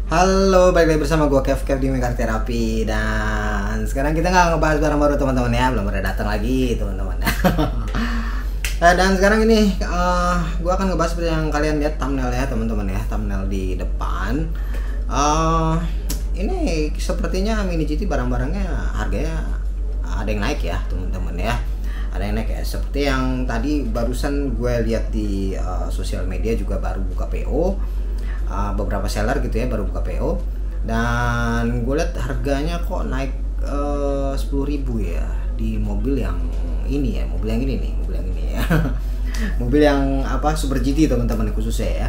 Halo, balik lagi bersama gue Kev di Mekar Terapi. Dan sekarang kita nggak ngebahas barang baru teman-teman ya. Belum pada datang lagi teman-teman. Dan sekarang ini gue akan ngebahas seperti yang kalian lihat thumbnail ya teman-teman ya. Thumbnail di depan. Ini sepertinya Mini GT barang-barangnya harganya ada yang naik ya teman-teman ya. Ada yang naik ya. Seperti yang tadi barusan gue lihat di sosial media juga baru buka PO. Beberapa seller gitu ya baru buka PO, dan gue lihat harganya kok naik 10.000 ya di mobil yang ini ya, mobil yang ini ya. Mobil yang apa, Super GT teman-teman khususnya ya.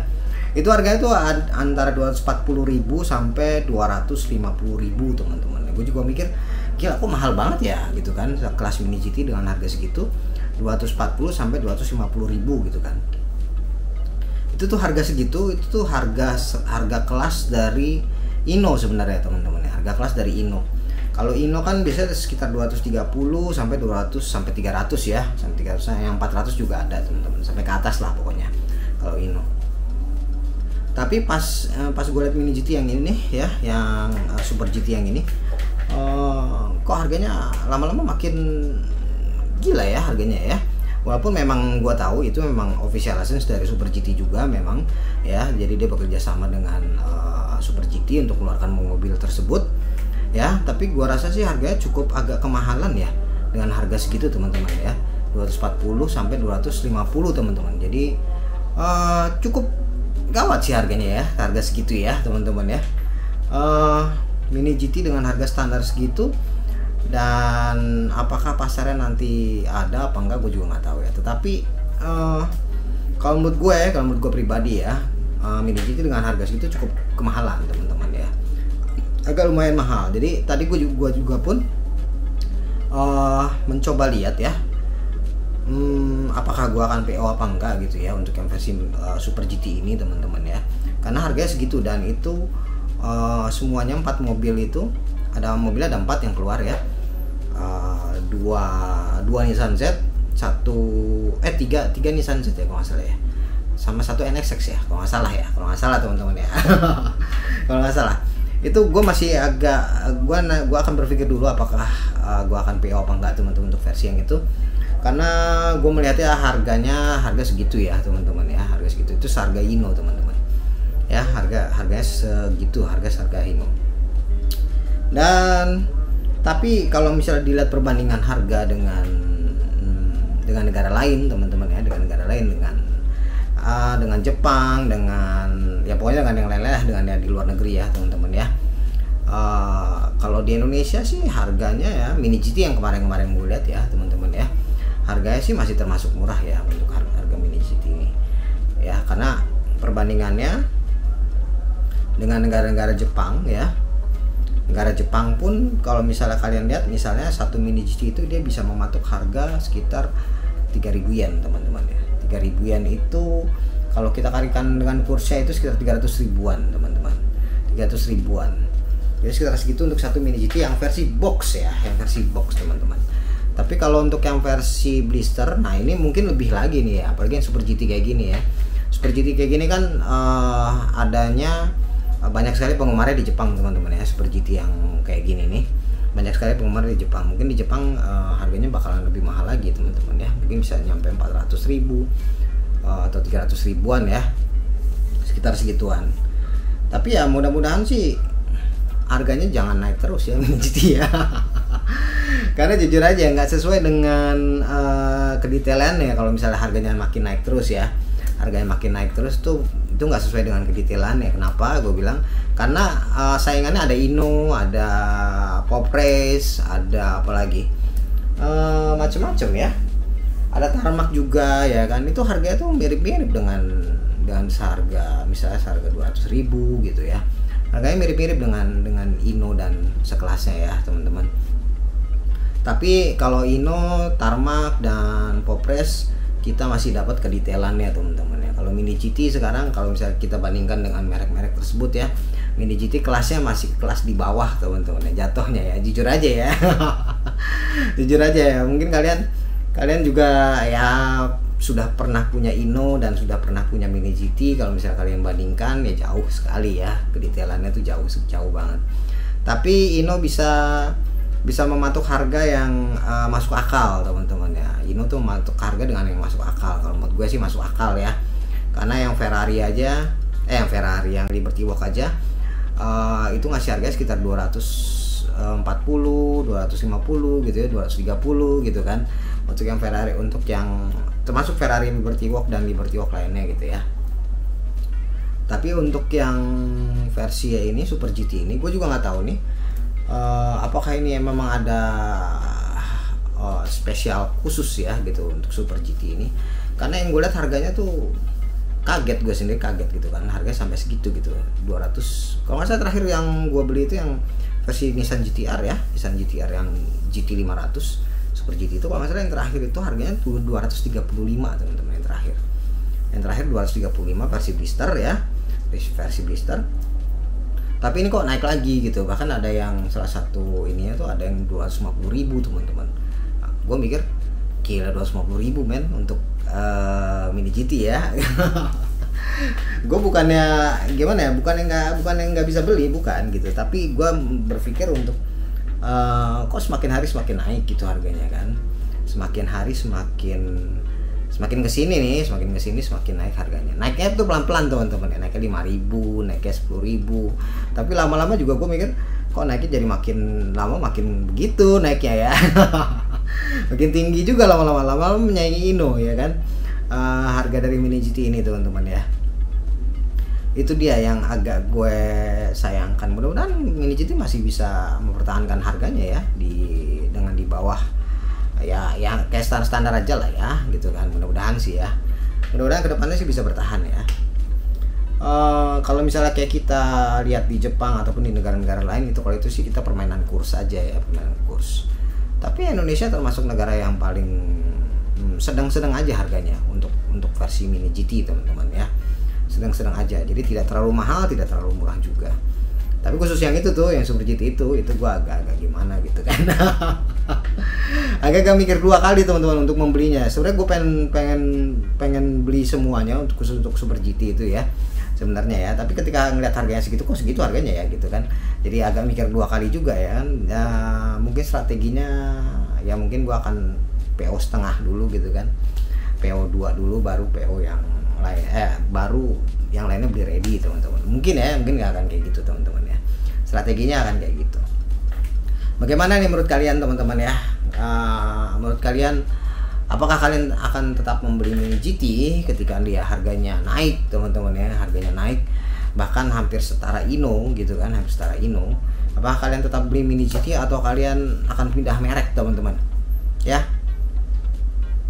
Itu harganya tuh antara 240.000 sampai 250.000 teman-teman. Gue juga mikir gila kok mahal banget ya gitu kan, kelas Mini GT dengan harga segitu 240 sampai 250.000 gitu kan. Itu tuh harga segitu, itu tuh harga kelas dari Ino sebenarnya teman-teman ya. Harga kelas dari Ino. Kalau Ino kan biasanya sekitar 230 sampai 200 sampai 300 ya. Sampai 300, yang 400 juga ada teman-teman. Sampai ke atas lah pokoknya kalau Ino. Tapi pas gue liat Mini GT yang ini nih ya, yang Super GT yang ini, kok harganya lama-lama makin gila ya harganya ya. Walaupun memang gua tahu itu memang official license dari Super GT juga memang ya, jadi dia bekerja sama dengan Super GT untuk mengeluarkan mobil tersebut ya. Tapi gua rasa sih harganya cukup agak kemahalan ya dengan harga segitu teman-teman ya, 240 sampai 250 teman-teman. Jadi cukup gawat sih harganya ya, harga segitu ya teman-teman ya. Mini GT dengan harga standar segitu, dan apakah pasarnya nanti ada apa enggak gue juga nggak tahu ya. Tetapi kalau menurut gue pribadi ya, Mini GT dengan harga segitu cukup kemahalan teman-teman ya, agak lumayan mahal. Jadi tadi gue juga pun mencoba lihat ya, apakah gue akan PO apa enggak gitu ya untuk yang versi Super GT ini teman-teman ya, karena harganya segitu. Dan itu semuanya 4 mobil itu, ada mobilnya ada 4 yang keluar ya. Dua Nissan Z, tiga Nissan Z ya kalau nggak salah ya, sama 1 NSX ya kalau nggak salah teman-teman ya. Kalau nggak salah itu gue masih agak gue akan berpikir dulu apakah gue akan PO apa enggak teman-teman untuk versi yang itu, karena gue melihatnya harga segitu ya teman-teman ya. Harga segitu itu seharga Ino teman-teman ya, harganya segitu, harga Ino. Dan tapi kalau misalnya dilihat perbandingan harga dengan negara lain teman-teman ya, dengan Jepang, dengan ya pokoknya dengan yang lain-lain lah, dengan yang di luar negeri ya teman-teman ya. Kalau di Indonesia sih harganya ya, Mini GT yang kemarin gue lihat ya teman-teman ya, harganya sih masih termasuk murah ya untuk harga Mini GT ini ya, karena perbandingannya dengan negara-negara Jepang ya. Negara Jepang pun kalau misalnya kalian lihat, misalnya satu Mini GT itu dia bisa mematok harga sekitar 3.000 yen teman-teman ya. 3.000 yen itu kalau kita kalikan dengan kursnya itu sekitar 300 ribuan teman-teman, 300 ribuan. Jadi sekitar segitu untuk satu Mini GT yang versi box ya, yang versi box teman-teman. Tapi kalau untuk yang versi blister, nah ini mungkin lebih lagi nih ya, apalagi yang Super GT kayak gini ya. Super GT kayak gini kan adanya banyak sekali penggemarnya di Jepang teman-teman ya. Super GT yang kayak gini nih banyak sekali penggemar di Jepang. Mungkin di Jepang harganya bakalan lebih mahal lagi teman-teman ya, mungkin bisa nyampe 400.000 atau 300 ribuan ya, sekitar segituan. Tapi ya mudah-mudahan sih harganya jangan naik terus ya Mini GT ya. Karena jujur aja nggak sesuai dengan kedetailannya. Kalau misalnya harganya makin naik terus ya, harganya makin naik terus tuh itu nggak sesuai dengan kedetailannya. Kenapa gue bilang? Karena saingannya ada Ino, ada Popres, ada apa lagi macam-macam ya, ada Tarmac juga ya kan. Itu harganya tuh mirip-mirip dengan seharga, misalnya seharga 200.000 gitu ya. Harganya mirip-mirip dengan Ino dan sekelasnya ya teman-teman. Tapi kalau Ino, Tarmac dan Popres kita masih dapat kedetailannya teman-teman ya. Kalau Mini GT sekarang kalau misalnya kita bandingkan dengan merek-merek tersebut ya, Mini GT kelasnya masih kelas di bawah teman-teman ya, jatuhnya ya, jujur aja ya. Jujur aja ya, mungkin kalian juga ya sudah pernah punya Ino dan sudah pernah punya Mini GT, kalau misalnya kalian bandingkan ya jauh sekali ya, kedetailannya tuh jauh banget. Tapi Ino bisa mematok harga yang masuk akal teman-teman ya. Ino tuh mematok harga dengan yang masuk akal. Kalau menurut gue sih masuk akal ya. Karena yang Ferrari aja, yang Liberty Walk aja itu ngasih harga sekitar 240, 250 gitu ya, 230 gitu kan. Untuk yang Ferrari, untuk yang termasuk Ferrari Liberty Walk dan Liberty Walk lainnya gitu ya. Tapi untuk yang versi ya ini Super GT ini, gue juga nggak tahu nih apakah ini memang ada spesial khusus ya gitu untuk Super GT ini. Karena yang gue lihat harganya tuh kaget, gue sendiri kaget gitu kan, harganya sampai segitu gitu, 200. Kalau nggak salah terakhir yang gue beli itu yang versi Nissan GT-R ya, Nissan GT-R yang GT 500 Super GT itu, kalau nggak salah yang terakhir itu harganya tuh 235 teman-teman. Yang terakhir 235 versi blister ya, versi blister. Tapi ini kok naik lagi gitu, bahkan ada yang salah satu ininya tuh ada yang 250.000 teman-teman. Nah, gue mikir gila 250.000 men untuk Mini GT ya. Gue bukannya gimana ya, bukan yang nggak bisa beli, bukan gitu, tapi gue berpikir untuk kok semakin hari semakin naik gitu harganya kan, semakin hari semakin kesini nih, semakin naik harganya. Naiknya tuh pelan-pelan teman-teman ya, naiknya 5.000, naiknya 10.000, tapi lama-lama juga gue mikir kok naiknya jadi makin lama makin begitu naiknya ya. Makin tinggi juga lama-lama menyaingi Ino ya kan. Harga dari Mini GT ini teman-teman ya, itu dia yang agak gue sayangkan. Mudah-mudahan Mini GT masih bisa mempertahankan harganya ya dengan di bawah ya kayak standar aja lah ya gitu kan. Mudah-mudahan sih ya, mudah-mudahan kedepannya sih bisa bertahan ya. Kalau misalnya kayak kita lihat di Jepang ataupun di negara-negara lain itu, kalau itu sih kita permainan kurs aja ya, permainan kurs. Tapi Indonesia termasuk negara yang paling sedang-sedang aja harganya untuk versi Mini GT teman-teman ya, sedang-sedang aja, jadi tidak terlalu mahal, tidak terlalu murah juga. Tapi khusus yang itu tuh, yang Super GT itu gua agak gimana gitu kan. Agak mikir dua kali teman-teman untuk membelinya. Sebenarnya gue pengen beli semuanya khusus untuk Super GT itu ya sebenarnya ya, tapi ketika ngeliat harganya segitu, kok segitu harganya ya gitu kan, jadi agak mikir dua kali juga ya kan. Mungkin strateginya ya mungkin gua akan PO setengah dulu gitu kan, PO 2 dulu baru PO yang lain, baru yang lainnya beli ready teman-teman. Mungkin nggak akan kayak gitu teman-teman ya, strateginya akan kayak gitu. Bagaimana nih menurut kalian teman-teman ya? Menurut kalian apakah kalian akan tetap membeli Mini GT ketika dia harganya naik teman-teman ya, harganya naik bahkan hampir setara Ino gitu kan, hampir setara Ino. Apakah kalian tetap beli Mini GT atau kalian akan pindah merek teman-teman ya?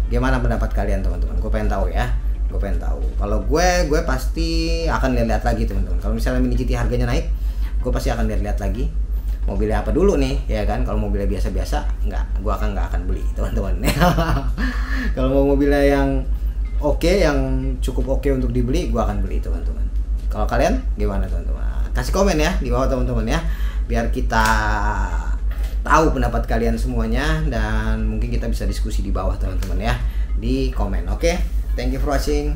Gimana pendapat kalian teman-teman? Gue pengen tahu ya, gue pengen tahu. Kalau gue pasti akan lihat lagi teman-teman. Kalau misalnya Mini GT harganya naik, gue pasti akan lihat lagi mobilnya apa dulu nih ya kan. Kalau mobilnya biasa-biasa gue nggak akan beli teman-teman. Kalau mau mobilnya yang oke, yang cukup oke untuk dibeli, gue akan beli teman-teman. Kalau kalian gimana teman-teman? Kasih komen ya di bawah teman-teman ya, biar kita tahu pendapat kalian semuanya, dan mungkin kita bisa diskusi di bawah teman-teman ya, di komen. Oke, thank you for watching.